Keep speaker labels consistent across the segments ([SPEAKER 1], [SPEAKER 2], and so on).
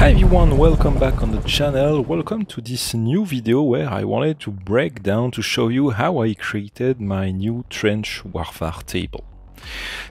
[SPEAKER 1] Hi everyone, welcome back on the channel. Welcome to this new video where I wanted to break down to show you how I created my new trench warfare table.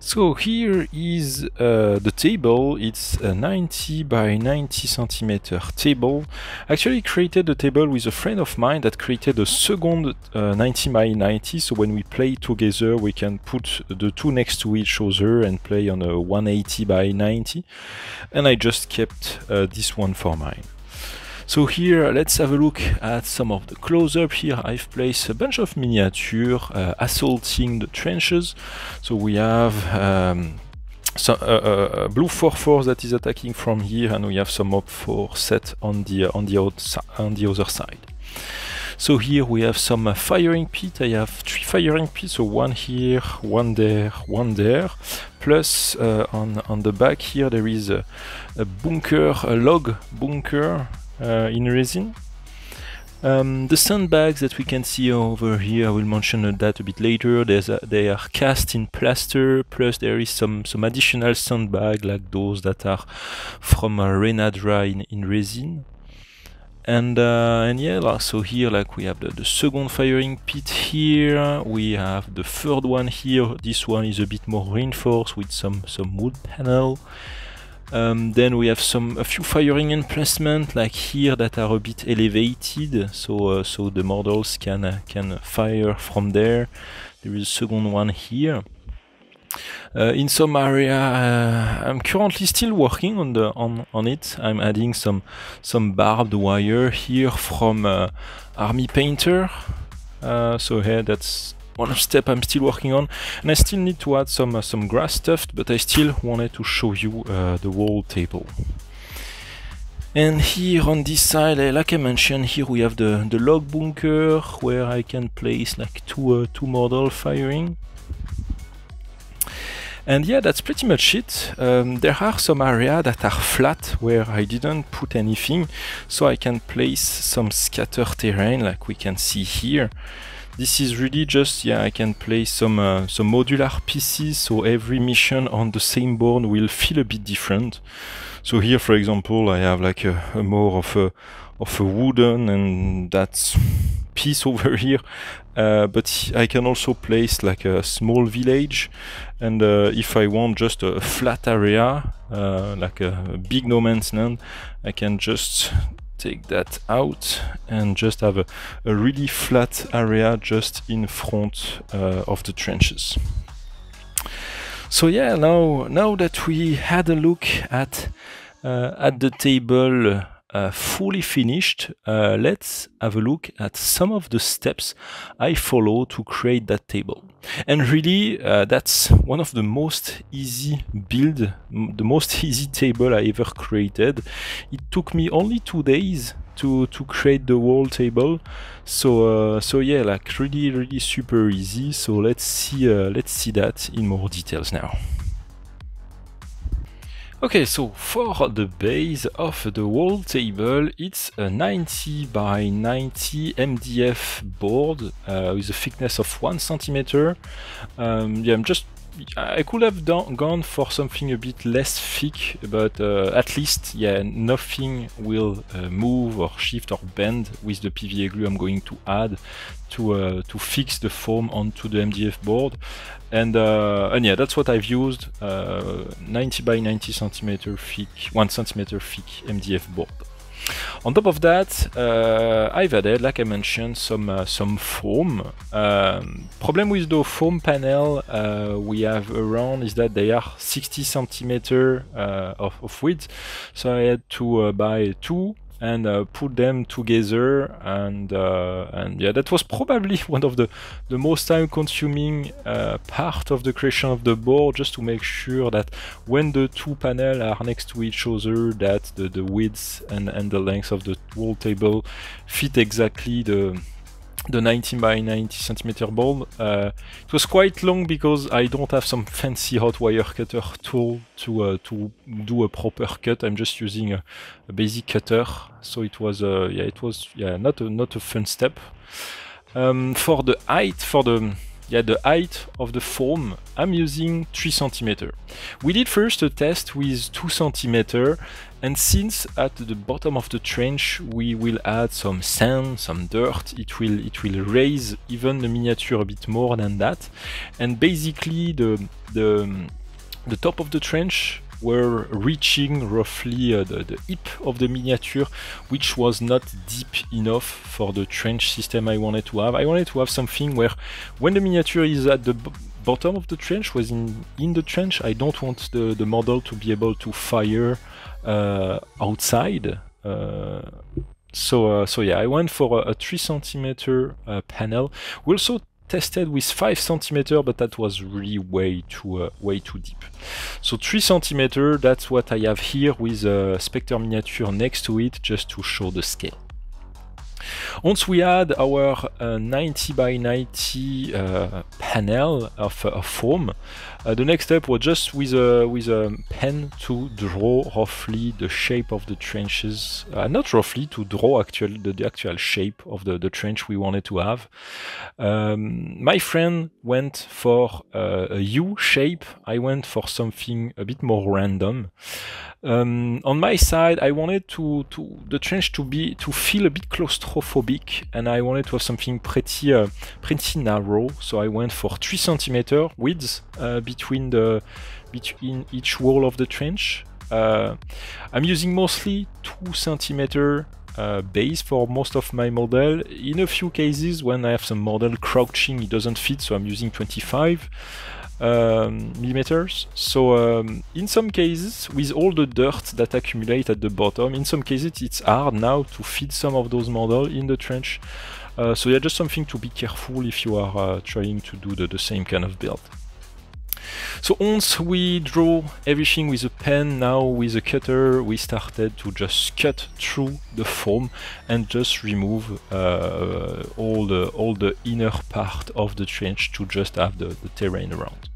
[SPEAKER 1] So here is the table. It's a 90 by 90 centimeter table. I actually created the table with a friend of mine that created a second 90 by 90, so when we play together we can put the two next to each other and play on a 180 by 90, and I just kept this one for mine. So here, let's have a look at some of the close-up. Here I've placed a bunch of miniature assaulting the trenches. So we have blue 4-4 that is attacking from here, and we have some up 4 set on the other side. So here we have some firing pit. I have 3 firing pits, so one here, one there, one there. Plus on the back here there is a bunker, a log bunker in resin. The sandbags that we can see over here, I will mention that a bit later. They are cast in plaster, plus there is some additional sandbag like those that are from Renadra in resin. And yeah, so here like we have the second firing pit here, we have the third one here. This one is a bit more reinforced with some wood panel. Then we have a few firing emplacements like here that are a bit elevated, so the models can fire from there. There is a second one here. In some area, I'm currently still working on it. I'm adding some barbed wire here from Army Painter. So here that's one step I'm still working on, and I still need to add some grass stuff, but I still wanted to show you the wall table. And here on this side, like I mentioned, here we have the log bunker where I can place like two model firing. And yeah, that's pretty much it. There are some areas that are flat where I didn't put anything, so I can place some scatter terrain like we can see here. This is really just, yeah, I can place some modular pieces, so every mission on the same board will feel a bit different. So here, for example, I have like a more of a wooden and that piece over here, but I can also place like a small village, and if I want just a flat area, like a big no man's land, I can just take that out and just have a really flat area just in front of the trenches. So yeah, now that we had a look at the table fully finished, let's have a look at some of the steps I follow to create that table. And really, that's one of the most easy build, the most easy table I ever created. It took me only 2 days to create the wall table. So yeah, like really super easy. So let's see that in more details now. Okay, so for the base of the wall table, it's a 90 by 90 MDF board with a thickness of 1 centimeter. Yeah, I could have gone for something a bit less thick, but at least, yeah, nothing will move or shift or bend with the PVA glue I'm going to add to fix the foam onto the MDF board. And yeah, that's what I've used, 90 by 90 centimeter thick, 1 centimeter thick MDF board. On top of that, I've added, like I mentioned, some foam. Problem with the foam panel we have around is that they are 60 centimeter of width, so I had to buy 2 and put them together, and yeah, that was probably one of the most time-consuming part of the creation of the board, just to make sure that when the 2 panels are next to each other, that the width and the length of the wall table fit exactly the 90 by 90 centimeter board. It was quite long because I don't have some fancy hot wire cutter tool to do a proper cut. I'm just using a basic cutter, so it was not a fun step. For the height, for the the height of the foam, I'm using 3 cm. We did first a test with 2 cm, and since at the bottom of the trench we will add some sand, some dirt, it will raise even the miniature a bit more than that, and basically the top of the trench were reaching roughly the hip of the miniature, which was not deep enough for the trench system I wanted to have. I wanted to have something where when the miniature is at the bottom of the trench, was in the trench, I don't want the model to be able to fire outside. So yeah, I went for a 3 cm panel. We also tested with 5 cm, but that was really way too deep. So 3 cm, that's what I have here with a Spectre miniature next to it, just to show the scale. Once we had our 90 by 90 panel of foam, the next step was just with a pen to draw roughly the shape of the trenches, not roughly, to draw the actual shape of the trench we wanted to have. My friend went for a U shape, I went for something a bit more random. On my side, I wanted the trench to feel a bit claustrophobic, and I wanted to have something pretty narrow. So I went for 3 cm width between each wall of the trench. I'm using mostly 2 cm base for most of my model. In a few cases, when I have some model crouching, it doesn't fit, so I'm using 25 millimeters. So in some cases, with all the dirt that accumulate at the bottom, in some cases it's hard now to fit some of those models in the trench. So yeah, just something to be careful if you are trying to do the same kind of build. So once we draw everything with a pen, now with a cutter we started to just cut through the foam and just remove all the inner part of the trench to just have the terrain around.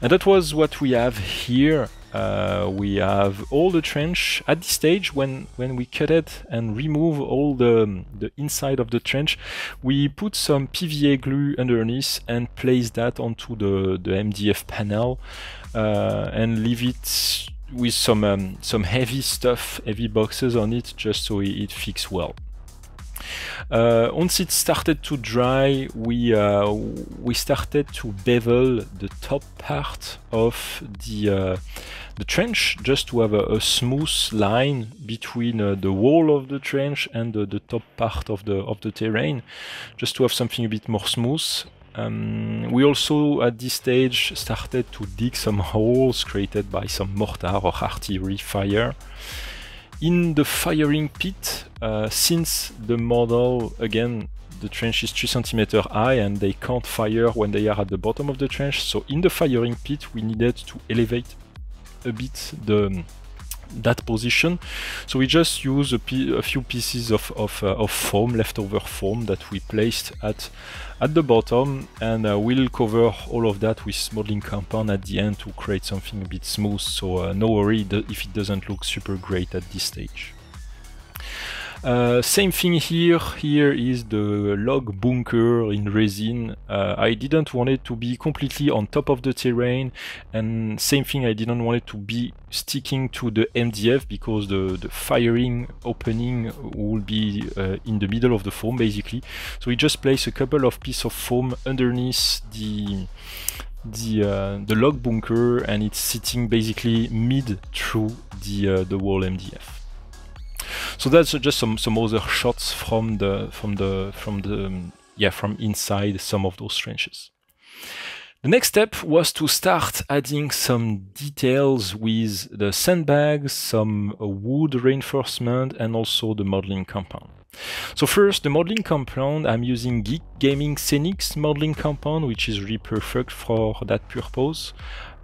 [SPEAKER 1] And that was what we have here. We have all the trench. At this stage, when we cut it and remove all the inside of the trench, we put some PVA glue underneath and place that onto the MDF panel and leave it with some heavy stuff, heavy boxes on it, just so it fits well. Once it started to dry, we started to bevel the top part of the trench, just to have a smooth line between the wall of the trench and the top part of the terrain, just to have something a bit more smooth. We also at this stage started to dig some holes created by some mortar or artillery fire. In the firing pit, since the model, again, the trench is 3 cm high and they can't fire when they are at the bottom of the trench, so in the firing pit we needed to elevate a bit that position. So we just use a few pieces of foam, leftover foam, that we placed at the bottom, and we'll cover all of that with modeling compound at the end to create something a bit smooth. So no worry if it doesn't look super great at this stage. Same thing here. Here is the log bunker in resin. I didn't want it to be completely on top of the terrain, and same thing, I didn't want it to be sticking to the MDF because the firing opening will be in the middle of the foam basically. So we just place a couple of pieces of foam underneath the log bunker, and it's sitting basically mid through the wall MDF. So that's just some other shots from inside some of those trenches. The next step was to start adding some details with the sandbags, some wood reinforcement, and also the modeling compound. So first, the modeling compound, I'm using Geek Gaming Scenics modeling compound, which is really perfect for that purpose.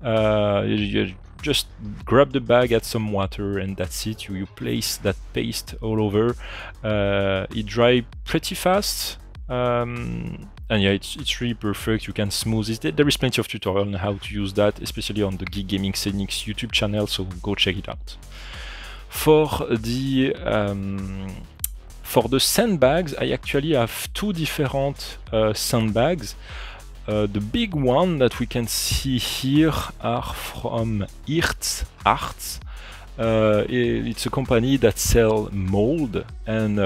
[SPEAKER 1] You just grab the bag, add some water, and that's it. You place that paste all over. It dries pretty fast, and yeah, it's really perfect. You can smooth it. There is plenty of tutorial on how to use that, especially on the Geek Gaming Scenics YouTube channel, so go check it out. For the sandbags, I actually have two different sandbags. The big one that we can see here are from Arts. It's a company that sell mold, and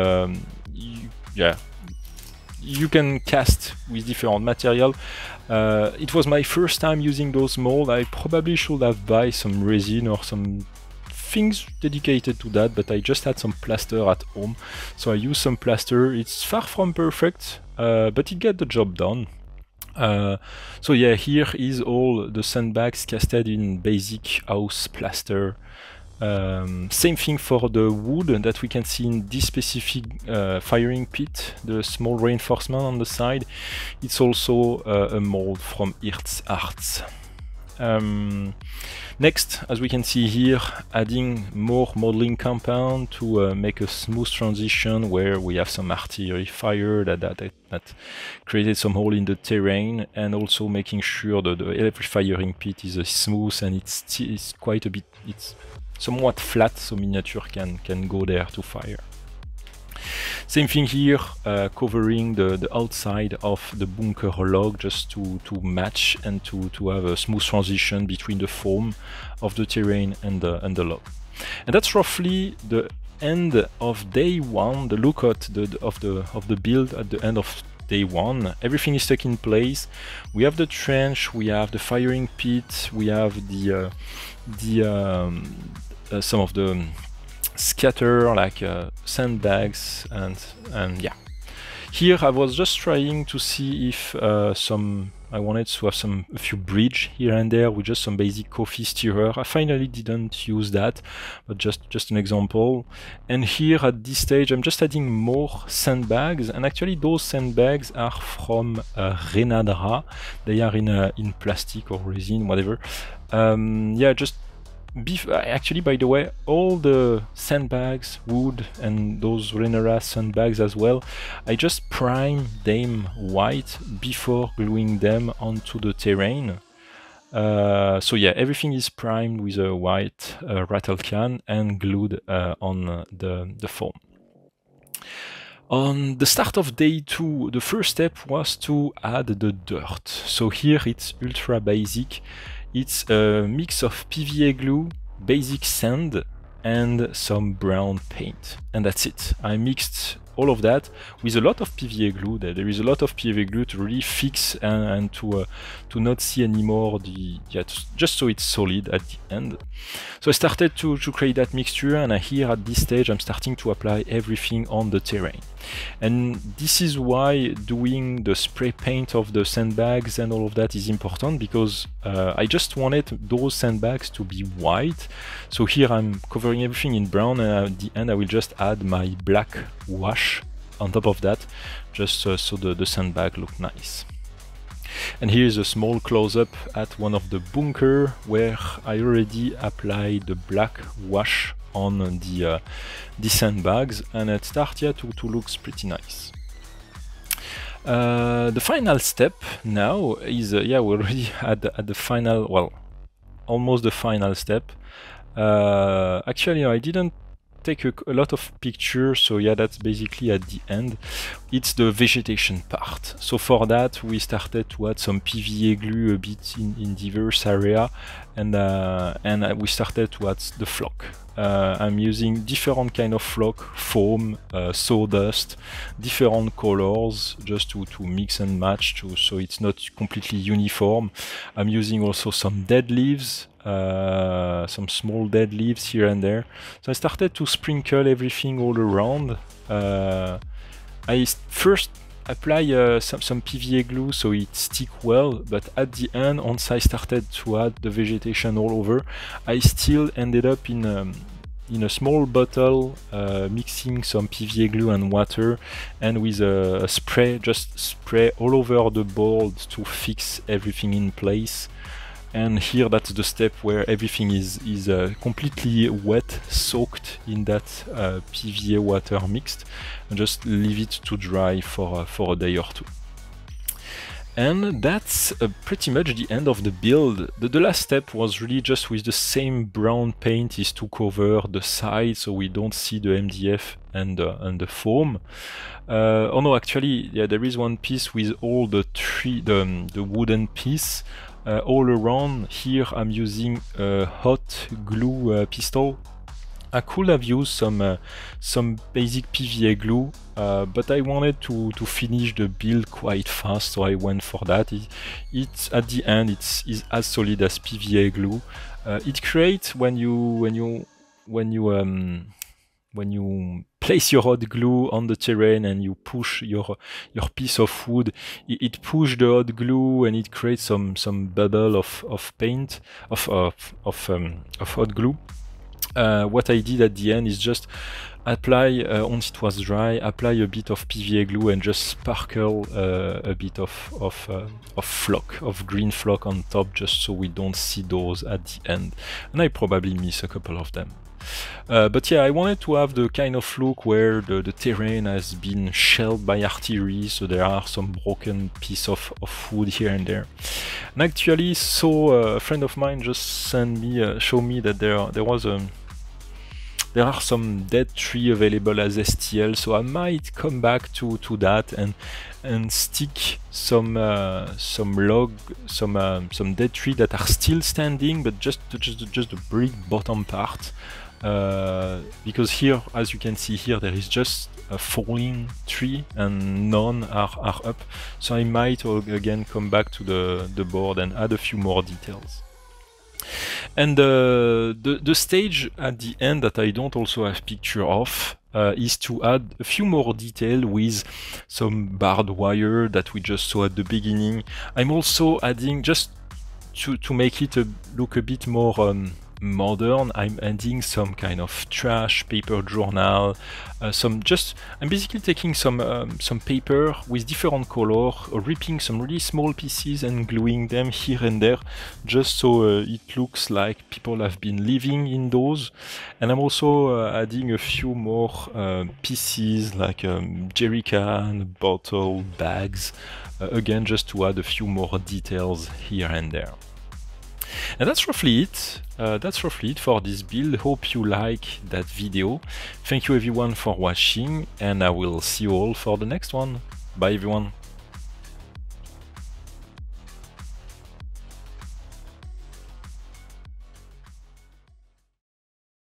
[SPEAKER 1] you can cast with different material. It was my first time using those mold. I probably should have buy some resin or some things dedicated to that, but I just had some plaster at home, so I used some plaster. It's far from perfect, but it get the job done. So yeah, here is all the sandbags casted in basic house plaster. Same thing for the wood that we can see in this specific firing pit, the small reinforcement on the side. It's also a mold from Arts. Next, as we can see here, adding more modeling compound to make a smooth transition where we have some artillery fire that created some hole in the terrain, and also making sure that every firing pit is smooth and it's quite a bit, it's somewhat flat, so miniature can go there to fire. Same thing here, covering the outside of the bunker log just to match and to have a smooth transition between the foam of the terrain and the log. And that's roughly the end of day one, the look at of the build at the end of day one. Everything is stuck in place. We have the trench, we have the firing pit, we have some of the scatter like sandbags, and yeah. Here I was just trying to see if I wanted to have a few bridge here and there with just some basic coffee stirrer. I finally didn't use that, but just an example. And here at this stage I'm just adding more sandbags, and actually those sandbags are from Renadra. They are in plastic or resin, whatever. Yeah, just actually, by the way, all the sandbags, wood, and those Renera sandbags as well, I just prime them white before gluing them onto the terrain. So yeah, everything is primed with a white rattle can and glued on the foam. On the start of day 2, the first step was to add the dirt. So here it's ultra basic. It's a mix of PVA glue, basic sand, and some brown paint. And that's it. I mixed all of that with a lot of PVA glue. There is a lot of PVA glue to really fix and to not see anymore just so it's solid at the end. So I started to create that mixture, and here at this stage I'm starting to apply everything on the terrain. And this is why doing the spray paint of the sandbags and all of that is important, because I just wanted those sandbags to be white. So here I'm covering everything in brown, and at the end I will just add my black wash on top of that, just so the sandbag look nice. And here's a small close-up at one of the bunker where I already applied the black wash on the sandbags, and it started to look pretty nice. The final step now is, yeah, we already at the final, well, almost the final step. Actually, I didn't take a lot of pictures, so yeah, that's basically at the end. It's the vegetation part. So for that we started to add some PVA glue a bit in diverse area, and we started to add the flock. I'm using different kind of flock, foam, sawdust, different colors, just to mix and match so it's not completely uniform. I'm using also some dead leaves, some small dead leaves here and there. So I started to sprinkle everything all around. I first apply some PVA glue so it stick well, but at the end, once I started to add the vegetation all over, I still ended up in a small bottle, mixing some PVA glue and water, and with a spray, just spray all over the board to fix everything in place. And here that's the step where everything is completely wet, soaked in that PVA water mixed, and just leave it to dry for a day or two. And that's pretty much the end of the build. The last step was really just with the same brown paint is to cover the side so we don't see the MDF and the foam. Oh no, actually, yeah, there is one piece with all the wooden piece. All around here I'm using a hot glue pistol. I could have used some basic PVA glue, but I wanted to finish the build quite fast, so I went for that. It's at the end it's as solid as PVA glue. It creates when you place your hot glue on the terrain and you push your piece of wood, it pushes the hot glue and it creates some bubble of paint of hot glue. What I did at the end is just apply, once it was dry, apply a bit of PVA glue and just sparkle a bit of flock, of green flock on top, just so we don't see those at the end. And I probably miss a couple of them. But yeah, I wanted to have the kind of look where the terrain has been shelled by artillery, so there are some broken piece of wood here and there. And actually, so a friend of mine just sent me, show me that there are some dead tree available as STL, so I might come back to that and stick some dead tree that are still standing, but just the brick bottom part. Because here, as you can see here, there is just a falling tree and none are up. So I might again come back to the board and add a few more details. And the stage at the end that I don't also have picture of is to add a few more detail with some barbed wire that we just saw at the beginning. I'm also adding, just to make it look a bit more modern, I'm adding some kind of trash paper journal, I'm basically taking some paper with different color, ripping some really small pieces and gluing them here and there, just so it looks like people have been living in those. And I'm also adding a few more pieces like jerry can, bottle, bags, again just to add a few more details here and there. And that's roughly it. For this build. Hope you like that video. Thank you everyone for watching, and I will see you all for the next one. Bye everyone.